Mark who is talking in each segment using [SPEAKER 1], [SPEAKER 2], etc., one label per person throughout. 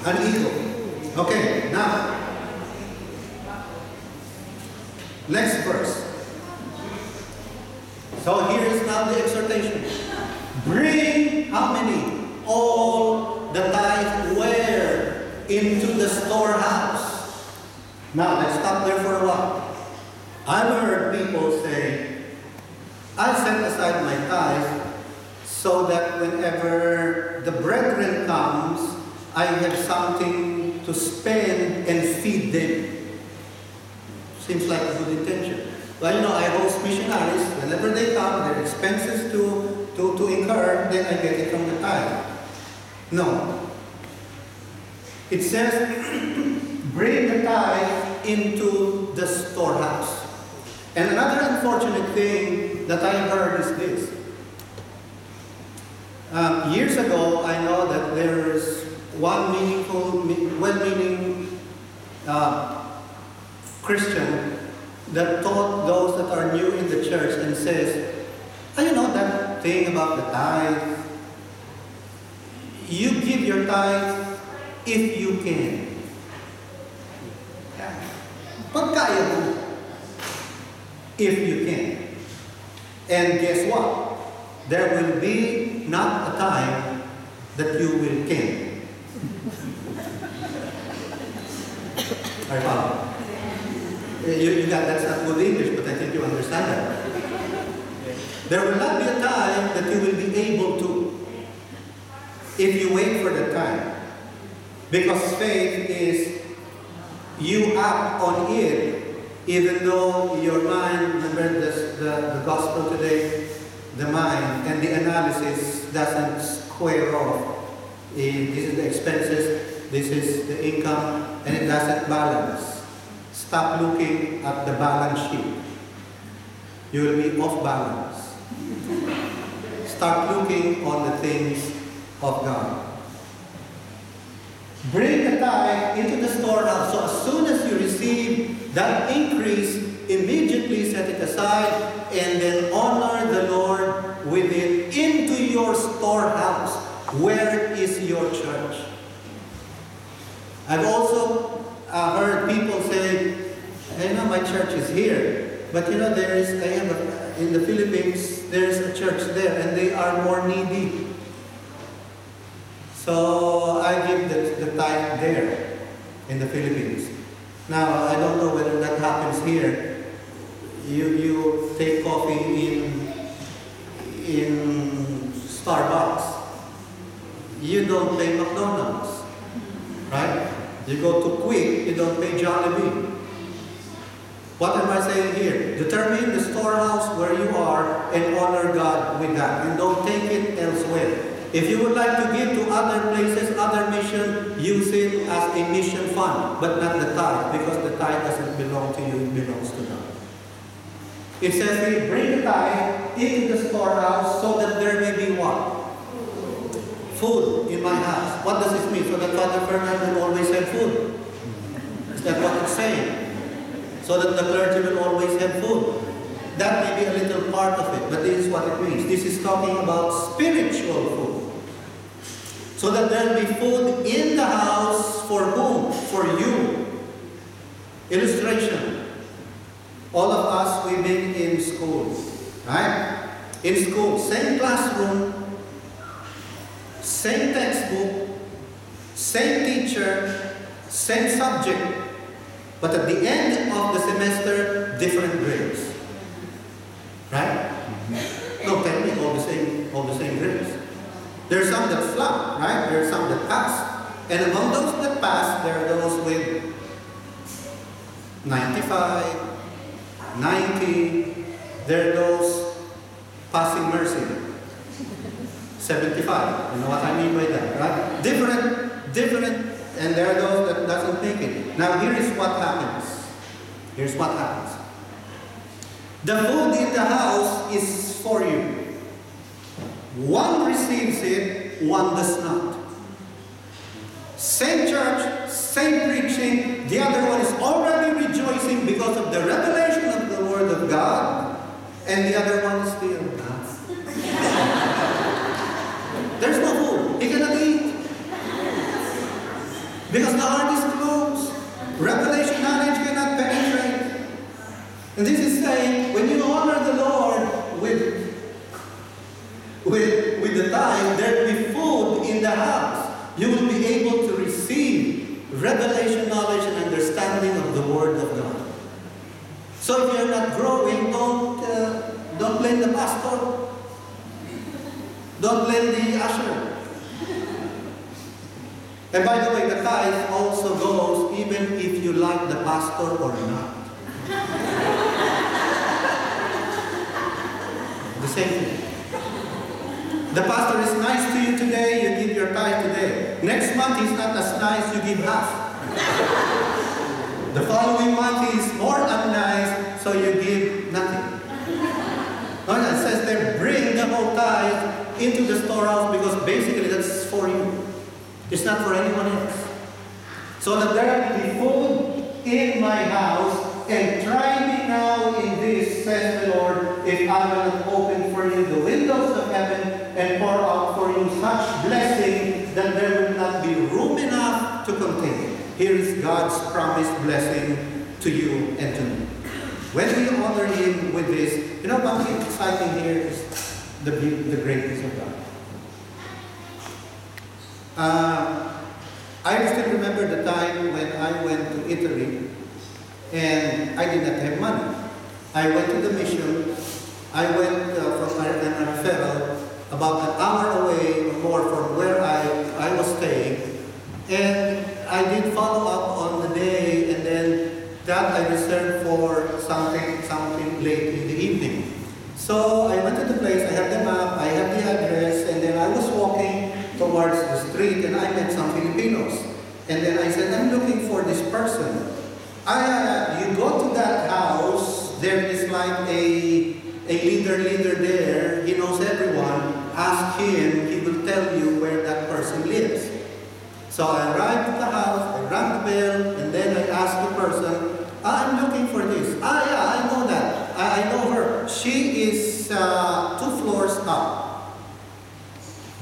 [SPEAKER 1] An eagle. Okay, now, next verse. So here is now the exhortation. Bring how many? All the tithe where? Into the storehouse. Now, let's stop there for a while. I've heard people say, I set aside my tithe so that whenever the brethren comes, I have something to spend and feed them. Seems like a good intention. Well, I host missionaries. Whenever they come, their expenses to incur, then I get it from the tithe. No. It says, bring the tithe into the storehouse. And another unfortunate thing that I heard is this. Years ago, I know that there is one well-meaning Christian that taught those that are new in the church and says, that thing about the tithe, you give your tithe if you can. Pag kaya mo, if you can. And guess what? There will be not a time that you will can. I follow. That's not good English, but I think you understand that. There will not be a time that you will be able to, if you wait for the time. Because faith is you act on it, even though your mind, remember the gospel today, the mind and the analysis doesn't square off. This is the expenses, this is the income, and it doesn't balance. Stop looking at the balance sheet. You will be off balance. Start looking on the things of God. Bring the tithe into the storehouse. So as soon as you receive that increase, immediately set it aside and then honor the Lord with it into your storehouse. Where is your church? I've also heard people say, my church is here. But in the Philippines, there is a church there and they are more needy. So I give the tithe there in the Philippines. Now, I don't know whether that happens here. You take coffee in Starbucks. You don't pay McDonald's, right? You go to Quick, you don't pay Jollibee. What am I saying here? Determine the storehouse where you are and honor God with that. And don't take it elsewhere. If you would like to give to other places, other mission, use it as a mission fund, but not the tithe, because the tithe doesn't belong to you, it belongs to God. It says here, bring the tithe into the storehouse so that there may be what? Food in my house. What does this mean? So that Father Fernando will always have food. Is that what it's saying? So that the clergy will always have food. That may be a little part of it, but this is what it means. This is talking about spiritual food. So that there will be food in the house for whom? For you. Illustration. All of us, we've been in school, right? In school, same classroom, same textbook, same teacher, same subject, but at the end of the semester, different grades. Right? No, technically all the same grades. There are some that flop, right? There are some that pass. And among those that pass, there are those with 95, 90. There are those passing mercy. 75. You know what I mean by that, right? Different, and there are those that doesn't make it. Now here is what happens. Here's what happens. The food in the house is for you. One receives it, one does not. Same church, same preaching, the other one is already rejoicing because of the revelation of the Word of God, and the other one is still not. There's no food. He cannot eat. Because the heart is closed. Revelation knowledge cannot penetrate. And this is saying, when you honor the Lord with the tithe, there will be food in the house. You will be able to receive revelation knowledge and understanding of the Word of God. So if you're not growing, don't blame the pastor. Don't blame the usher. And by the way, the tithe also goes even if you like the pastor or not. The same thing. The pastor is nice to you today, you give your tithe today. Next month he's not as nice, you give half. The following month he's more unnice, so you give nothing. No, it says there, bring the whole tithe into the storehouse, because basically that's for you. It's not for anyone else. So that there will be food in my house, and try me now in this, says the Lord, if I will not open for you the windows of heaven and pour out for you such blessing that there will not be room enough to contain. Here is God's promised blessing to you and to me. When we honor Him with this, you know what is exciting here is the greatness of God. I still remember the time when I went to Italy and I did not have money. I went to the mission. I went from an referral about an hour away or more from where I was staying. And I did follow up on the day, and then that I reserved for something late in the evening. So I went to the place, I had the map, I had the address, and then I was walking towards the street and I met some Filipinos. And then I said, I'm looking for this person. You go to that house, there is like a leader there, he knows everyone. Ask him, he will tell you where that person lives. So I arrived at the house, I rang the bell, and then I asked the person, I'm looking for this. Yeah, I know that. I know her. She is 2 floors up.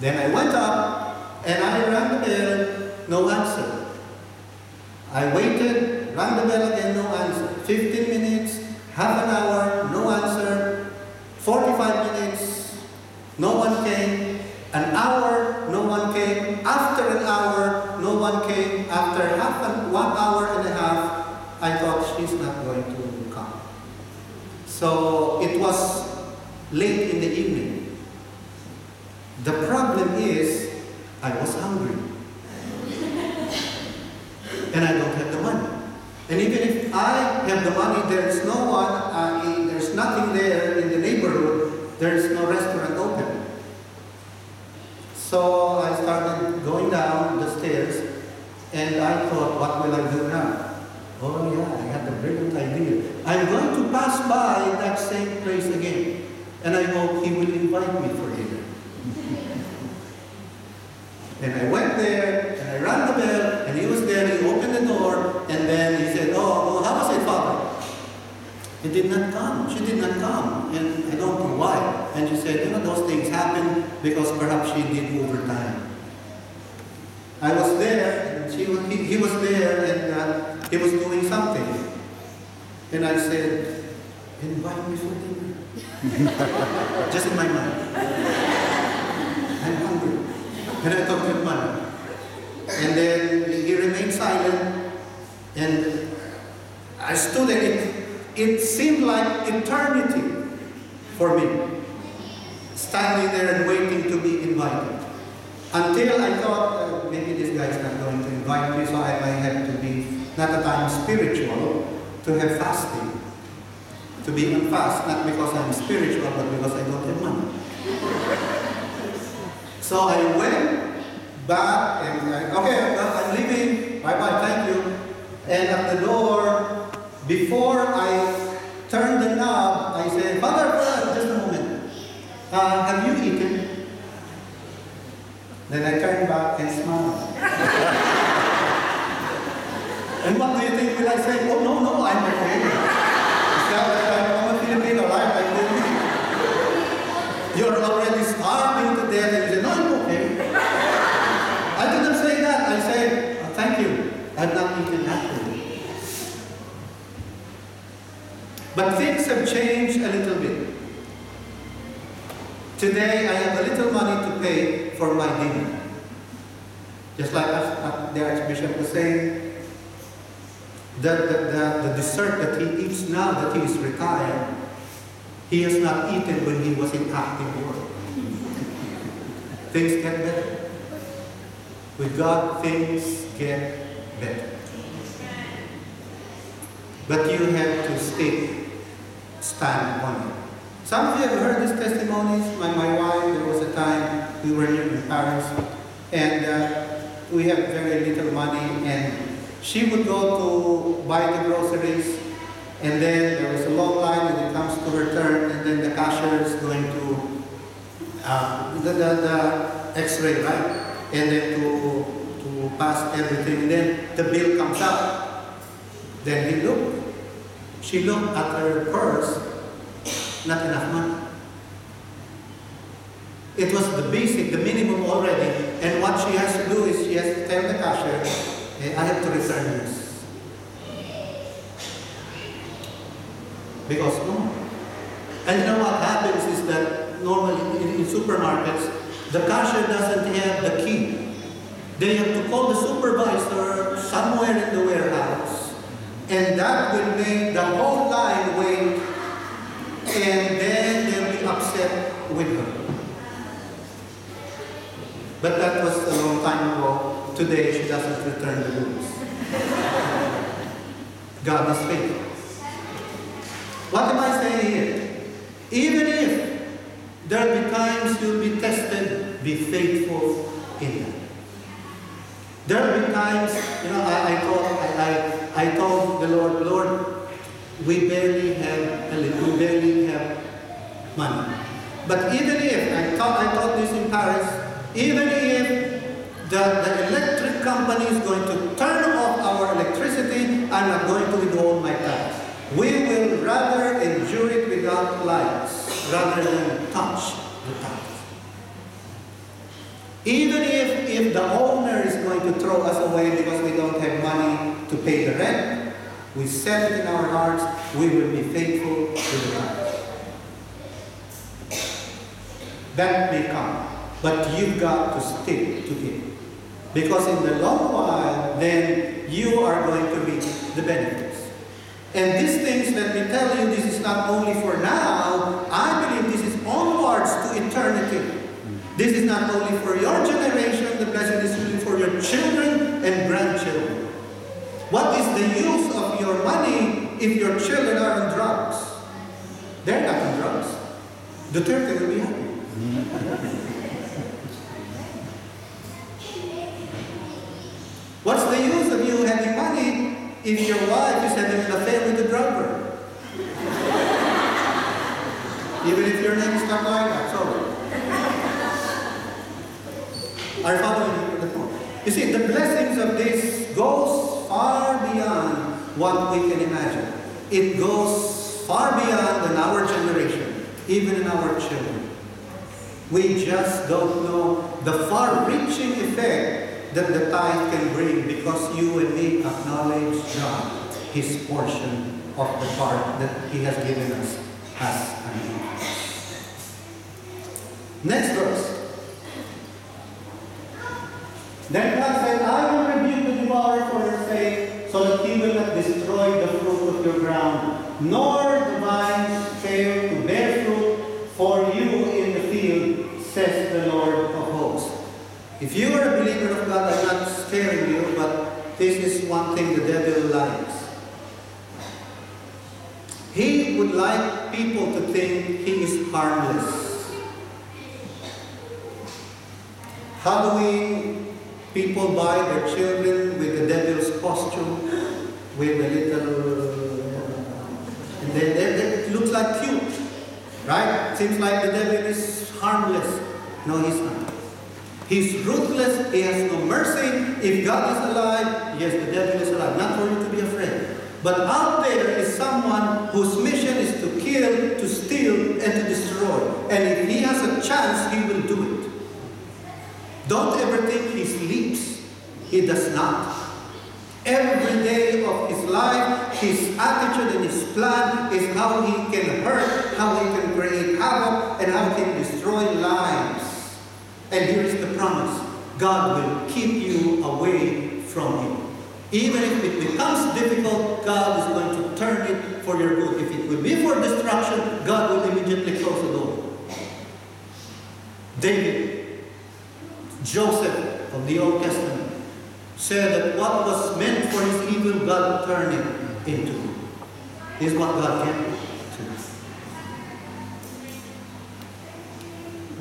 [SPEAKER 1] Then I went up, and I rang the bell, no answer. I waited, rang the bell again, no answer. 15 minutes, half an hour, no answer. 45 minutes, no one came. An hour, no one came. After an hour, no one came. After 1 hour and a half, I thought she's not going to come. So it was late in the evening. The problem is, I was hungry. And I don't have the money. And even if I have the money, there's no one, there's nothing there in the neighborhood, there's no restaurant open. So I started going down the stairs, and I thought, what will I do now? Oh yeah, I had a brilliant idea. I'm going to pass by that same place again, and I hope he will invite me for dinner. And I went there, and I rang the bell, and he was there, he opened the door, and then he said, oh, how was it, Father? He did not come. She did not come. And I don't know why. And she said, those things happen because perhaps she did overtime. I was there, and he was there, and he was doing something. And I said, invite me for dinner. Just in my mind. I'm hungry. And I took him money. And then he remained silent, and I stood there. It seemed like eternity for me, standing there and waiting to be invited. Until I thought, maybe this guy is not going to invite me, so I might have to be, not that I'm spiritual, to have fasting. To be on fast, not because I'm spiritual, but because I don't have money. So I went back and I'm leaving, bye-bye, thank you. And at the door, before I turned the knob, I said, Father, just a moment. Have you eaten? Then I turned back and smiled. And what do you think will I say? Oh, no, I'm okay. I'm a Filipino, right? I told you. You're already starving to death. And you say, no, I'm okay. I didn't say that. I said, thank you. I've not eaten afterward. But things have changed a little bit. Today, I have a little money to pay for my dinner. Just like the Archbishop was saying, the dessert that he eats now that he is retired, he has not eaten when he was in active work. Things get better. With God, things get better. But you have to stand on it. Some of you have heard these testimonies. My wife, there was a time we were here in Paris, and we have very little money, and she would go to buy the groceries, and then there was a long line when it comes to her turn, and then the cashier is going to the X-ray, right? And then to pass everything, and then the bill comes out. Then she looked at her purse, not enough money. It was the basic, the minimum already, and what she has to do is she has to tell the cashier, hey, I have to return this. Because no. And you know what happens is that normally in supermarkets, the cashier doesn't have the key. They have to call the supervisor somewhere in the warehouse, and that will make the whole line wait, and then they'll be upset with her. But that was a long time ago. Today she doesn't return the goods. God is faithful. What am I saying here? Even if there be times you'll be tested, be faithful in them. There will be times, I told the Lord, we barely have money. But even if, I taught this in Paris, even if the electric company is going to turn off our electricity, I'm not going to withhold my tax. We will rather endure it without lights, rather than touch the tax. Even if the owner is going to throw us away because we don't have money to pay the rent, we set it in our hearts, we will be faithful to the tax. That may come, but you've got to stick to it. Because in the long while, then you are going to reap the benefits. And these things, let me tell you, this is not only for now, I believe this is onwards to eternity. This is not only for your generation, the blessing is for your children and grandchildren. What is the use of your money if your children are on drugs? They're not on drugs. Duterte will be happy. What's the use of you having money if your wife is having an affair with the drugger? Even if your name is not like that, sorry. Our Father in the throne. You see, the blessings of this goes far beyond what we can imagine. It goes far beyond in our generation, even in our children. We just don't know the far-reaching effect that the tithe can bring because you and me acknowledge God, His portion of the part that He has given us as an increase. Next verse. Then God said, I will rebuke the devourer for your sake, so that he will not destroy the fruit of your ground, nor the vines fail to bear fruit for you in the field, says the Lord of hosts. If you are a believer of God, I'm not scaring you, but this is one thing the devil likes. He would like people to think he is harmless. Halloween, people buy their children with the devil's costume, with a little, and it looks like cute, right? Seems like the devil is harmless. No, he's not. He's ruthless. He has no mercy. If God is alive, yes, the devil is alive. Not for you to be afraid. But out there is someone whose mission is to kill, to steal, and to destroy. And if he has a chance, he will do it. Don't ever think he sleeps. He does not. Every day of his life, his attitude and his plan is how he can hurt, how he can create havoc, and how he can destroy lives. And here is the promise. God will keep you away from him. Even if it becomes difficult, God is going to turn it for your good. If it will be for destruction, God will immediately close the door. David, Joseph of the Old Testament, said that what was meant for his evil, God turned it into good. This is what God can do.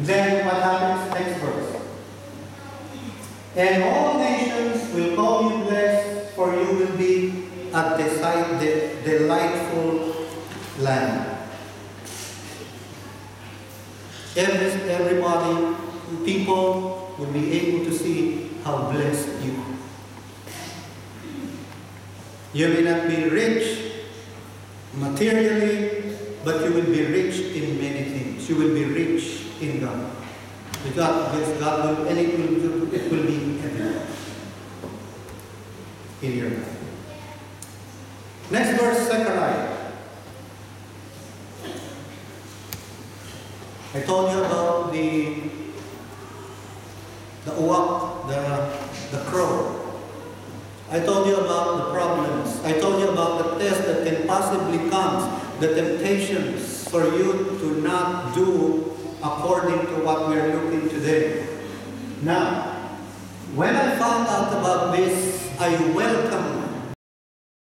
[SPEAKER 1] Then what happens? Next verse. And all nations will call you blessed, for you will be a delightful land. Everybody, people will be able to see how blessed you are. You may not be rich materially, but you will be rich in many things. You will be rich in God. Because God will, and it will be everywhere in your life. Next verse, Zechariah. I told you about the uwak, the crow. I told you about the problems. I told you about the test that can possibly come, the temptations for you to not do according to what we are looking today. Now, when I found out about this, I welcomed